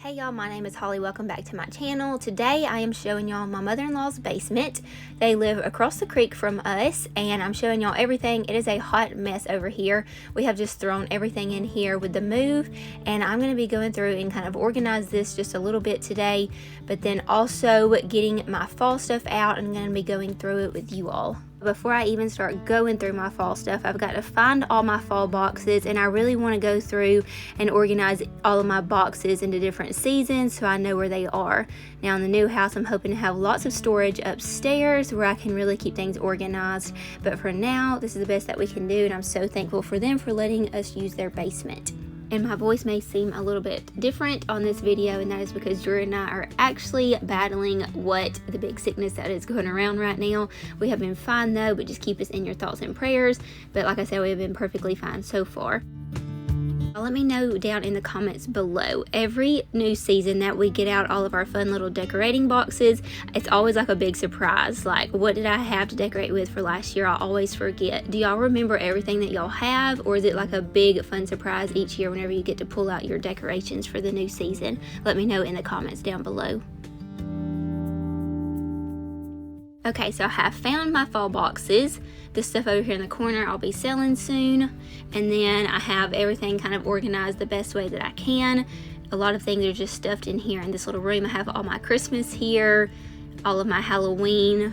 Hey y'all, my name is Holly. Welcome back to my channel. Today I am showing y'all my mother-in-law's basement. They live across the creek from us and I'm showing y'all everything. It is a hot mess over here. We have just thrown everything in here with the move, and I'm going to be going through and kind of organize this just a little bit today, but then also getting my fall stuff out and I'm going to be going through it with you all. Before I even start going through my fall stuff, I've got to find all my fall boxes, and I really want to go through and organize all of my boxes into different seasons so I know where they are. Now in the new house, I'm hoping to have lots of storage upstairs where I can really keep things organized, but for now this is the best that we can do, and I'm so thankful for them for letting us use their basement. And my voice may seem a little bit different on this video, and that is because Drew and I are actually battling the big sickness that is going around right now. We have been fine though, but just keep us in your thoughts and prayers. But like I said, we have been perfectly fine so far. Let me know down in the comments below. Every new season that we get out all of our fun little decorating boxes, it's always like a big surprise. Like, what did I have to decorate with for last year? I always forget. Do y'all remember everything that y'all have, or is it like a big fun surprise each year whenever you get to pull out your decorations for the new season? Let me know in the comments down below. Okay, so I have found my fall boxes. This stuff over here in the corner I'll be selling soon. And then I have everything kind of organized the best way that I can. A lot of things are just stuffed in here in this little room. I have all my Christmas here, all of my Halloween,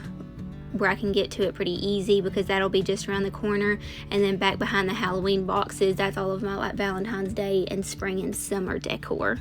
where I can get to it pretty easy because that'll be just around the corner. And then back behind the Halloween boxes, that's all of my like Valentine's Day and spring and summer decor.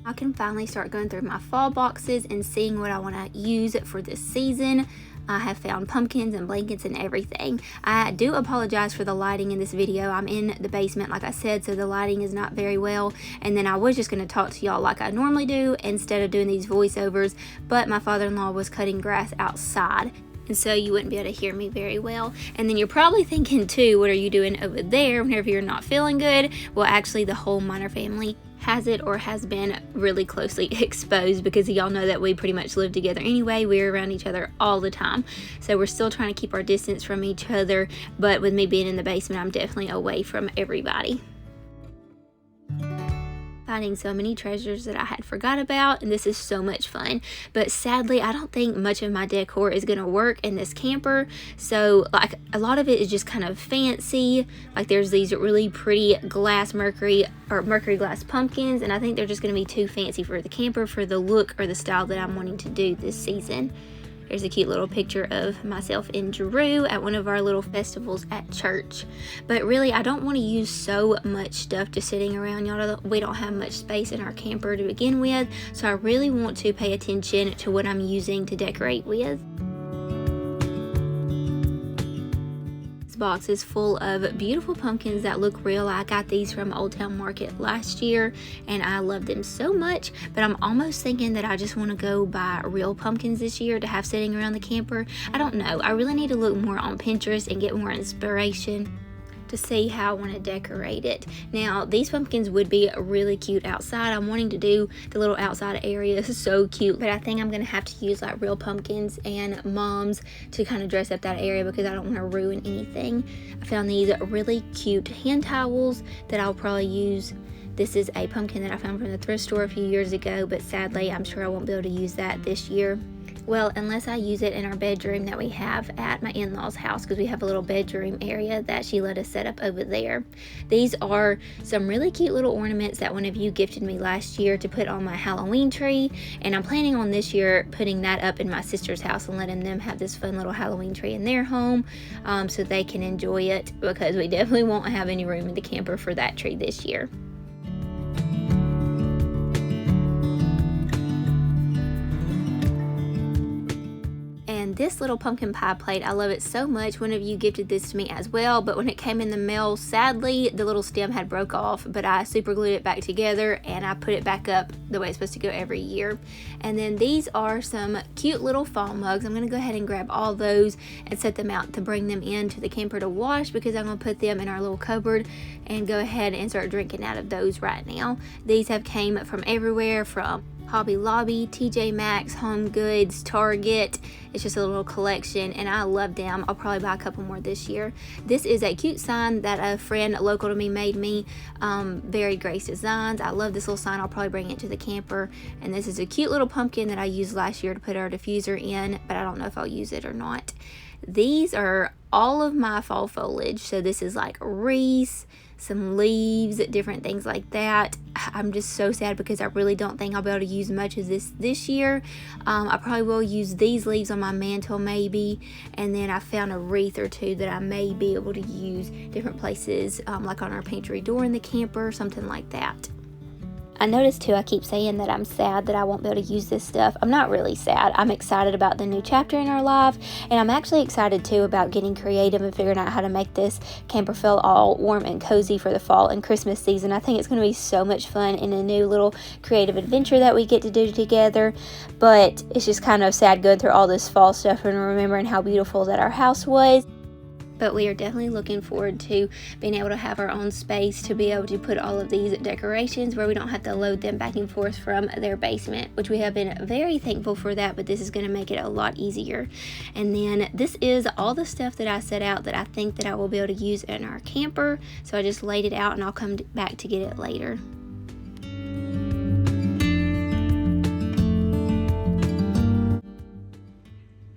I can finally start going through my fall boxes and seeing what I want to use for this season. I have found pumpkins and blankets and everything. I do apologize for the lighting in this video. I'm in the basement, like I said, so the lighting is not very well. And then I was just going to talk to y'all like I normally do instead of doing these voiceovers, but my father-in-law was cutting grass outside, and so you wouldn't be able to hear me very well. And then you're probably thinking too, what are you doing over there whenever you're not feeling good? Well, actually the whole Minor family has it or has been really closely exposed, because y'all know that we pretty much live together anyway. We're around each other all the time, so we're still trying to keep our distance from each other, but with me being in the basement, I'm definitely away from everybody. Finding so many treasures that I had forgot about, and this is so much fun. But sadly, I don't think much of my decor is gonna work in this camper. So like a lot of it is just kind of fancy. Like there's these really pretty mercury glass pumpkins, and I think they're just gonna be too fancy for the camper for the look or the style that I'm wanting to do this season. There's a cute little picture of myself and Drew at one of our little festivals at church. But really, I don't want to use so much stuff just sitting around. Y'all, we don't have much space in our camper to begin with, so I really want to pay attention to what I'm using to decorate with. Box is full of beautiful pumpkins that look real. I got these from Old Town Market last year and I love them so much, but I'm almost thinking that I just want to go buy real pumpkins this year to have sitting around the camper. I don't know. I really need to look more on Pinterest and get more inspiration to see how I want to decorate it. Now these pumpkins would be really cute outside. I'm wanting to do the little outside area. This is so cute, but I think I'm gonna have to use like real pumpkins and mums to kind of dress up that area because I don't want to ruin anything. I found these really cute hand towels that I'll probably use. This is a pumpkin that I found from the thrift store a few years ago, but sadly I'm sure I won't be able to use that this year. Well, unless I use it in our bedroom that we have at my in-laws house, because we have a little bedroom area that she let us set up over there. These are some really cute little ornaments that one of you gifted me last year to put on my Halloween tree, and I'm planning on this year putting that up in my sister's house and letting them have this fun little Halloween tree in their home, so they can enjoy it, because we definitely won't have any room in the camper for that tree this year. This little pumpkin pie plate, I love it so much. One of you gifted this to me as well, but when it came in the mail, sadly the little stem had broke off, but I super glued it back together and I put it back up the way it's supposed to go every year. And then these are some cute little fall mugs. I'm gonna go ahead and grab all those and set them out to bring them into the camper to wash, because I'm gonna put them in our little cupboard and go ahead and start drinking out of those right now. These have came from everywhere, from Hobby Lobby, TJ Maxx, Home Goods, Target. It's just a little collection and I love them. I'll probably buy a couple more this year. This is a cute sign that a friend local to me made me. Very Grace Designs. I love this little sign. I'll probably bring it to the camper. And this is a cute little pumpkin that I used last year to put our diffuser in, but I don't know if I'll use it or not. These are all of my fall foliage. So this is like wreaths, some leaves, different things like that. I'm just so sad because I really don't think I'll be able to use much of this year. I probably will use these leaves on my mantle maybe, and then I found a wreath or two that I may be able to use different places, like on our pantry door in the camper, something like that. I noticed too, I keep saying that I'm sad that I won't be able to use this stuff. I'm not really sad. I'm excited about the new chapter in our life, and I'm actually excited too about getting creative and figuring out how to make this camper feel all warm and cozy for the fall and Christmas season. I think it's going to be so much fun in a new little creative adventure that we get to do together, but it's just kind of sad going through all this fall stuff and remembering how beautiful that our house was. But we are definitely looking forward to being able to have our own space to be able to put all of these decorations where we don't have to load them back and forth from their basement, which we have been very thankful for that, but this is going to make it a lot easier. And then this is all the stuff that I set out that I think that I will be able to use in our camper. So I just laid it out and I'll come back to get it later.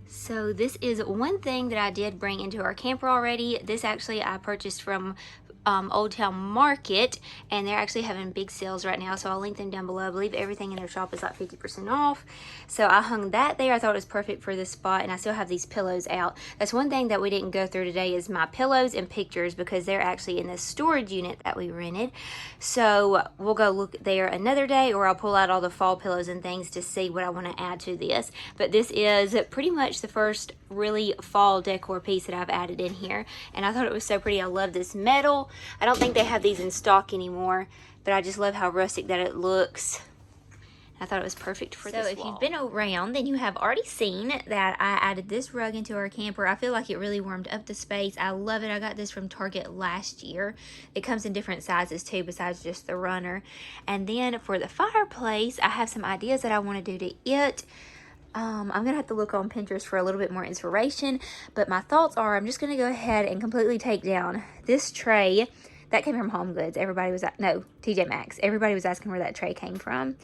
So this is one thing that I did bring into our camper already. This actually I purchased from Old Town Market, and they're actually having big sales right now, so I'll link them down below. I believe everything in their shop is like 50% off. So I hung that there. I thought it was perfect for this spot, and I still have these pillows out. That's one thing that we didn't go through today is my pillows and pictures, because they're actually in this storage unit that we rented. So we'll go look there another day, or I'll pull out all the fall pillows and things to see what I want to add to this. But this is pretty much the first really fall decor piece that I've added in here, and I thought it was so pretty. I love this metal. I don't think they have these in stock anymore, but I just love how rustic that it looks. I thought it was perfect for this wall. So if you've been around, then you have already seen that I added this rug into our camper. I feel like it really warmed up the space. I love it. I got this from Target last year. It comes in different sizes too, besides just the runner. And then for the fireplace, I have some ideas that I want to do to it. I'm gonna have to look on Pinterest for a little bit more inspiration, but my thoughts are I'm just gonna go ahead and completely take down this tray that came from Home Goods. TJ Maxx. Everybody was asking where that tray came from.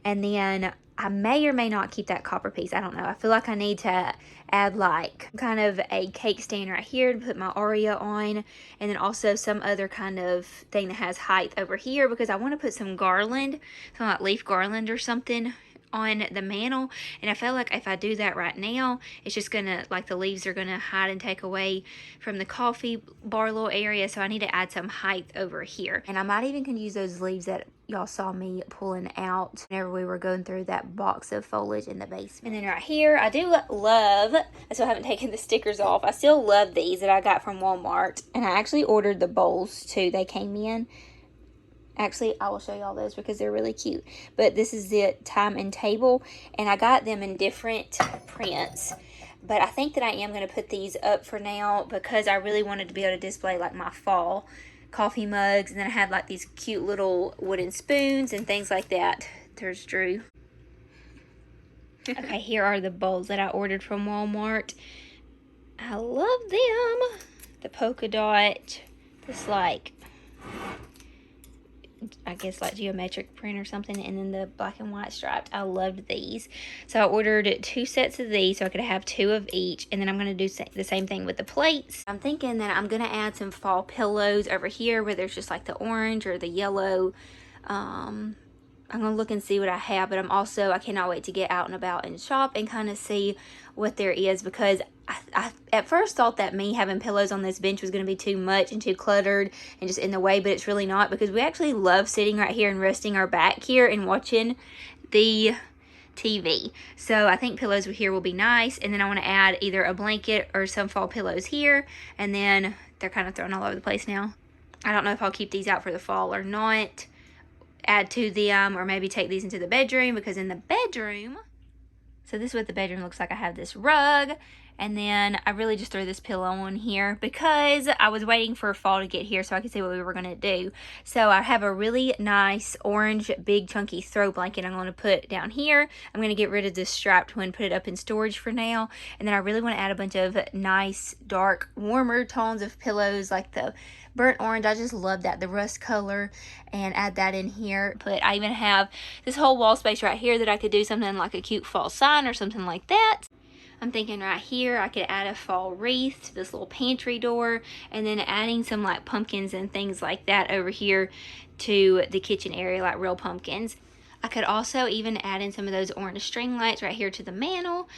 And then I may or may not keep that copper piece. I don't know. I feel like I need to add like kind of a cake stand right here to put my Oreo on, and then also some other kind of thing that has height over here, because I want to put some garland, some like leaf garland or something on the mantle. And I feel like if I do that right now, it's just gonna, like, the leaves are gonna hide and take away from the coffee bar little area. So I need to add some height over here, and I might even can use those leaves that y'all saw me pulling out whenever we were going through that box of foliage in the basement. And then right here, I do love, I still haven't taken the stickers off, I still love these that I got from Walmart, and I actually ordered the bowls too. They came in. Actually, I will show y'all those because they're really cute. But this is the time and table, and I got them in different prints. But I think that I am going to put these up for now because I really wanted to be able to display like my fall coffee mugs. And then I had like these cute little wooden spoons and things like that. There's Drew. Okay, here are the bowls that I ordered from Walmart. I love them. The polka dot, this like, I guess like geometric print or something, and then the black and white striped. I loved these. So I ordered 2 sets of these so I could have 2 of each, and then I'm going to do the same thing with the plates. I'm thinking that I'm going to add some fall pillows over here where there's just like the orange or the yellow. I'm going to look and see what I have, but I cannot wait to get out and about and shop and kind of see what there is, because I at first thought that me having pillows on this bench was going to be too much and too cluttered and just in the way, but it's really not, because we actually love sitting right here and resting our back here and watching the TV. So I think pillows here will be nice, and then I want to add either a blanket or some fall pillows here, and then they're kind of thrown all over the place now. I don't know if I'll keep these out for the fall or not, add to them, or maybe take these into the bedroom, because in the bedroom, so this is what the bedroom looks like. I have this rug, And then I really just threw this pillow on here because I was waiting for fall to get here so I could see what we were going to do. So I have a really nice orange big chunky throw blanket I'm going to put down here. I'm going to get rid of this strapped one, put it up in storage for now. And then I really want to add a bunch of nice dark warmer tones of pillows like the burnt orange. I just love that, the rust color, and add that in here. But I even have this whole wall space right here that I could do something like a cute fall sign or something like that. I'm thinking right here I could add a fall wreath to this little pantry door, and then adding some like pumpkins and things like that over here to the kitchen area, like real pumpkins. I could also even add in some of those orange string lights right here to the mantle,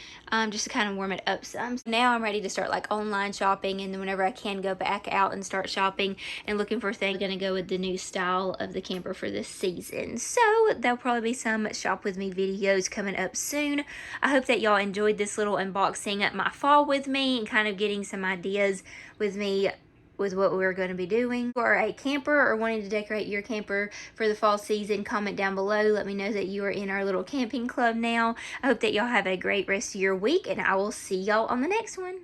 just to kind of warm it up some. Now I'm ready to start like online shopping, and then whenever I can go back out and start shopping and looking for things, I'm gonna go with the new style of the camper for this season. So there'll probably be some shop with me videos coming up soon. I hope that y'all enjoyed this little unboxing of my fall with me and kind of getting some ideas with me with what we're going to be doing. If you are a camper or wanting to decorate your camper for the fall season, comment down below. Let me know that you are in our little camping club now. I hope that y'all have a great rest of your week, and I will see y'all on the next one.